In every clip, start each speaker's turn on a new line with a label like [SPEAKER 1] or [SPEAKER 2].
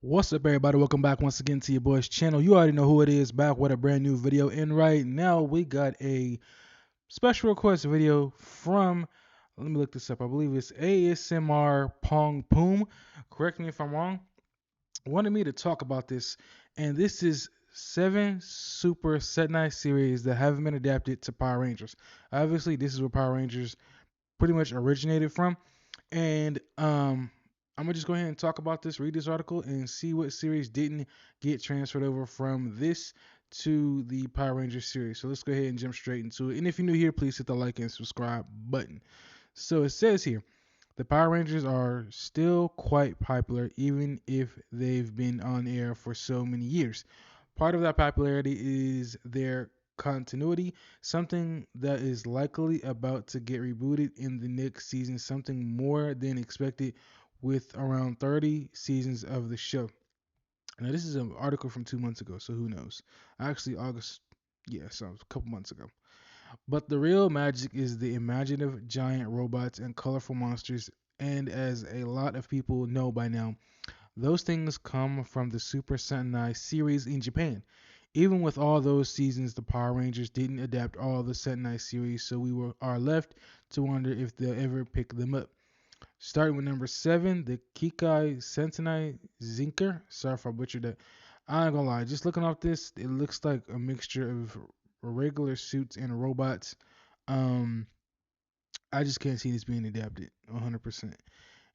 [SPEAKER 1] What's up, everybody? Welcome back once again to your boy's channel. You already know who it is, back with a brand new video. And right now, we got a special request video from, let me look this up. I believe it's ASMR Pong Poom. Correct me if I'm wrong. Wanted me to talk about this, and this is 7 Super Sentai series that haven't been adapted to Power Rangers. Obviously, this is where Power Rangers pretty much originated from. And I'm gonna just go ahead and talk about this, read this article, and see what series didn't get transferred over from this to the Power Rangers series. So let's go ahead and jump straight into it. And if you're new here, please hit the like and subscribe button. So it says here, the Power Rangers are still quite popular, even if they've been on air for so many years. Part of that popularity is their continuity, something that is likely about to get rebooted in the next season, something more than expected with around 30 seasons of the show. Now, this is an article from 2 months ago, so who knows? Actually, August, yeah, so a couple months ago. But the real magic is the imaginative giant robots and colorful monsters, and as a lot of people know by now, those things come from the Super Sentai series in Japan. Even with all those seasons, the Power Rangers didn't adapt all the Sentai series, so are left to wonder if they'll ever pick them up. Starting with number 7, the Kikai Sentai Zinker. Sorry if I butchered that. I ain't gonna lie, just looking off this, it looks like a mixture of regular suits and robots. Um, I just can't see this being adapted 100%.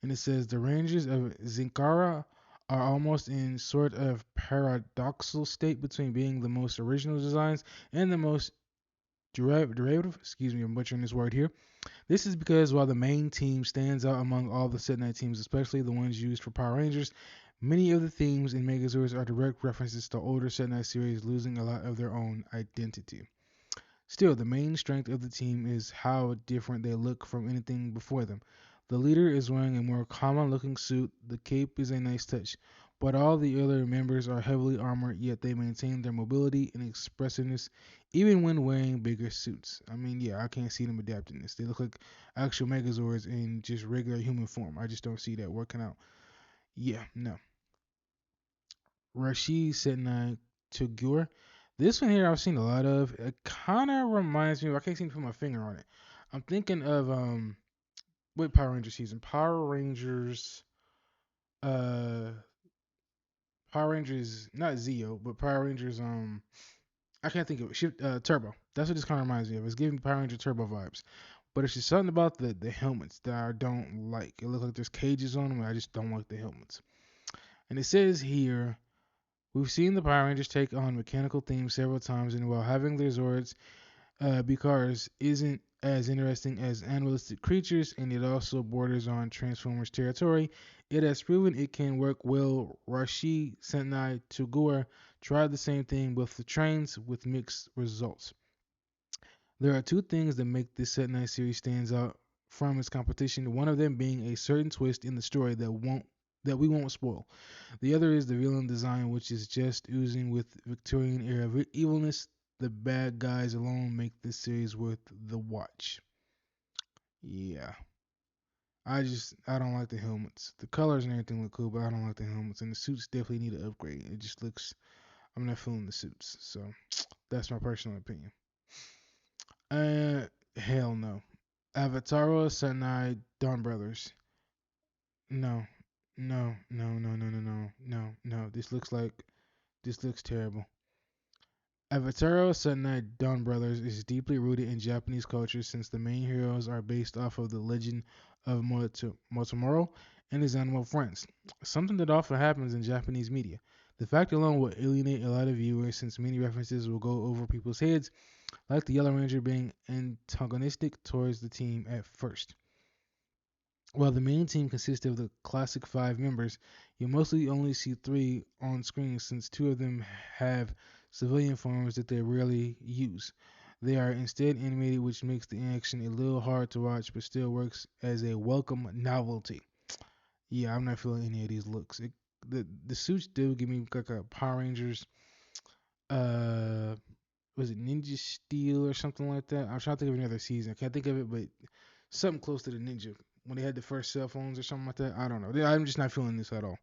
[SPEAKER 1] And it says the Rangers of Zinkara are almost in sort of paradoxical state between being the most original designs and the most derivative. Excuse me, I'm butchering this word here. This is because while the main team stands out among all the Sentai teams, especially the ones used for Power Rangers, many of the themes in Megazords are direct references to older Sentai series, losing a lot of their own identity. Still, the main strength of the team is how different they look from anything before them. The leader is wearing a more common looking suit, the cape is a nice touch, but all the other members are heavily armored, yet they maintain their mobility and expressiveness even when wearing bigger suits. I mean, yeah, I can't see them adapting this. They look like actual Megazords in just regular human form. I just don't see that working out. Yeah, no. Rashid Senai ToQger. This one here I've seen a lot of. It kind of reminds me of, I can't seem to put my finger on it. I'm thinking of what Power Rangers season? Uh Power Rangers not Zeo, but Power Rangers I can't think of it. Turbo. That's what this kind of reminds me of. It's giving Power Ranger Turbo vibes. But it's just something about the helmets that I don't like. It looks like there's cages on them, and I just don't like the helmets. And it says here, we've seen the Power Rangers take on mechanical themes several times, and while having their Zords be cars isn't as interesting as animalistic creatures, and it also borders on Transformers territory, it has proven it can work well. Rashi Sentai Tugura tried the same thing with the trains with mixed results. There are two things that make this Sentai series stands out from its competition. One of them being a certain twist in the story that we won't spoil. The other is the villain design, which is just oozing with Victorian era evilness. The bad guys alone make this series worth the watch. Yeah. I don't like the helmets. The colors and everything look cool, but I don't like the helmets. And the suits definitely need an upgrade. It just looks, I'm not feeling the suits. So that's my personal opinion. Uh Hell no. Avataro Sentai Donbrothers. No. No, no, no, no, no, no, no, no. This looks terrible. Avataro Sentai Donbrothers is deeply rooted in Japanese culture since the main heroes are based off of the legend of Motomoro and his animal friends, something that often happens in Japanese media. The fact alone will alienate a lot of viewers since many references will go over people's heads, like the Yellow Ranger being antagonistic towards the team at first. While the main team consists of the classic 5 members, you mostly only see 3 on screen since 2 of them have civilian forms that they rarely use. They are instead animated, which makes the action a little hard to watch but still works as a welcome novelty. Yeah, I'm not feeling any of these looks. The suits do give me like a Power Rangers, uh, was it Ninja Steel or something like that? I'm trying to think of another season. I can't think of it, but something close to the Ninja when they had the first cell phones or something like that. I don't know. I'm just not feeling this at all.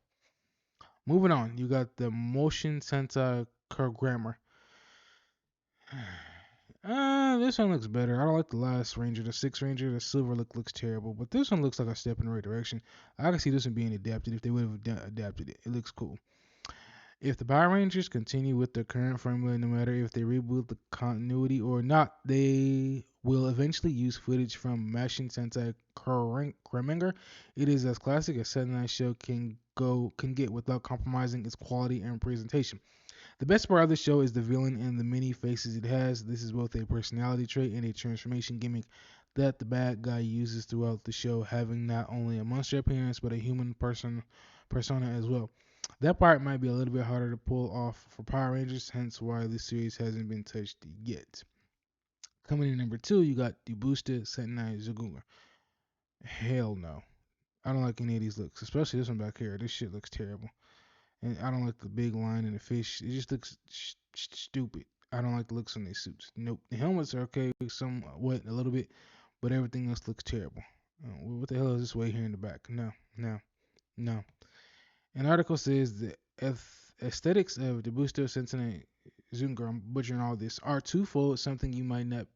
[SPEAKER 1] Moving on, you got the Motion Sentai Grammar. This one looks better. I don't like the last Ranger, the 6th Ranger. The silver looks terrible, but this one looks like a step in the right direction. I can see this one being adapted if they would have adapted it. It looks cool. If the Power Rangers continue with their current formula, no matter if they reboot the continuity or not, they will eventually use footage from Mashin Sentai Kiramager. It is as classic as Sentai show can get without compromising its quality and presentation. The best part of the show is the villain and the many faces it has. This is both a personality trait and a transformation gimmick that the bad guy uses throughout the show, having not only a monster appearance but a human persona as well. That part might be a little bit harder to pull off for Power Rangers, hence why this series hasn't been touched yet. Coming in number 2, you got Doubutsu Sentai Zyuohger. Hell no. I don't like any of these looks, especially this one back here. This shit looks terrible. And I don't like the big line and the fish. It just looks stupid. I don't like the looks on these suits. Nope. The helmets are okay, somewhat, a little bit, but everything else looks terrible. What the hell is this way here in the back? No, no, no. An article says the aesthetics of the Booster Sentinel Zungar, I'm butchering all this, are twofold, something you might not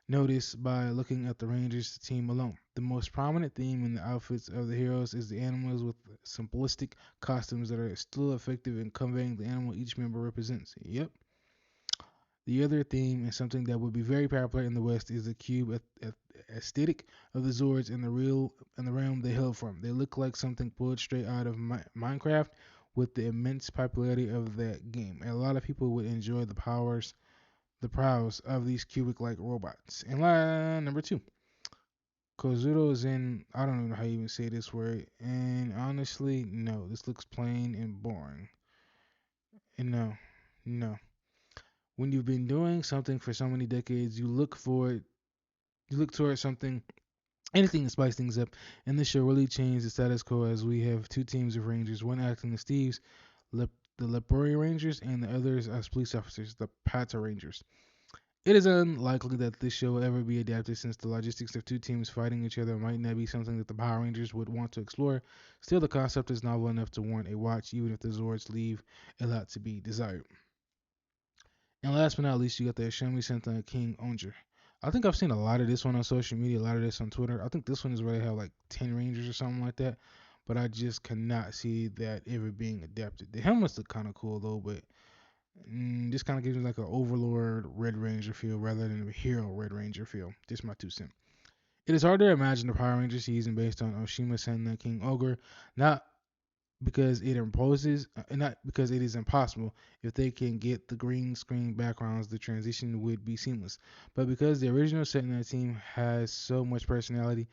[SPEAKER 1] notice by looking at the Rangers team alone. The most prominent theme in the outfits of the heroes is the animals with simplistic costumes that are still effective in conveying the animal each member represents. Yep. The other theme, and something that would be very popular in the West, is the cube aesthetic of the Zords in the realm they hail from. They look like something pulled straight out of Minecraft, with the immense popularity of that game. And a lot of people would enjoy the prowess of these cubic-like robots. And number 2, Kozuro Zen. I don't even know how you even say this word. And honestly, no, this looks plain and boring. And no, no. When you've been doing something for so many decades, you look towards something, anything to spice things up. And this show really changed the status quo as we have 2 teams of Rangers, one acting as thieves, the Lepori Rangers, and the others as police officers, the Pata Rangers. It is unlikely that this show will ever be adapted, since the logistics of 2 teams fighting each other might not be something that the Power Rangers would want to explore. Still, the concept is novel enough to warrant a watch, even if the Zords leave a lot to be desired. And last but not least, you got the Shomi Sentai King-Ohger. I think I've seen a lot of this one on social media, a lot of this on Twitter. I think this one is where they have like 10 Rangers or something like that. But I just cannot see that ever being adapted. The helmets look kind of cool though, but this kind of gives me like an Overlord Red Ranger feel rather than a Hero Red Ranger feel. Just my 2 cents. It is hard to imagine the Power Ranger season based on Ohsama Sentai King-Ohger, not because not because it is impossible. If they can get the green screen backgrounds, the transition would be seamless. But because the original Sentai team has so much personality,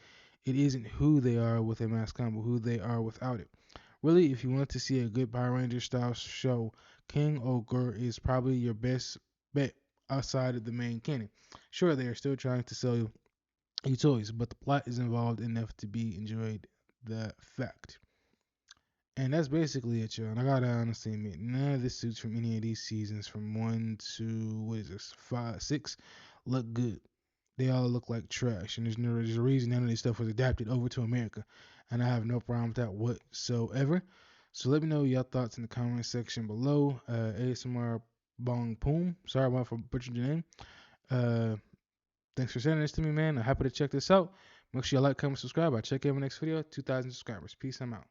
[SPEAKER 1] it isn't who they are with a mask on, but who they are without it. Really, if you want to see a good Power Ranger style show, King-Ohger is probably your best bet outside of the main canon. Sure, they are still trying to sell you toys, but the plot is involved enough to be enjoyed. The fact. And that's basically it, y'all. And I gotta honestly admit, none of the suits from any of these seasons, from 1 to what is this, 5, 6, look good. They all look like trash, and there's a reason none of this stuff was adapted over to America, and I have no problem with that whatsoever. So let me know your thoughts in the comment section below. ASMR Bong Poom. Sorry about for butchering your name. Thanks for sending this to me, man. I'm happy to check this out. Make sure you like, comment, subscribe. I'll check you in my next video. 2,000 subscribers. Peace. I'm out.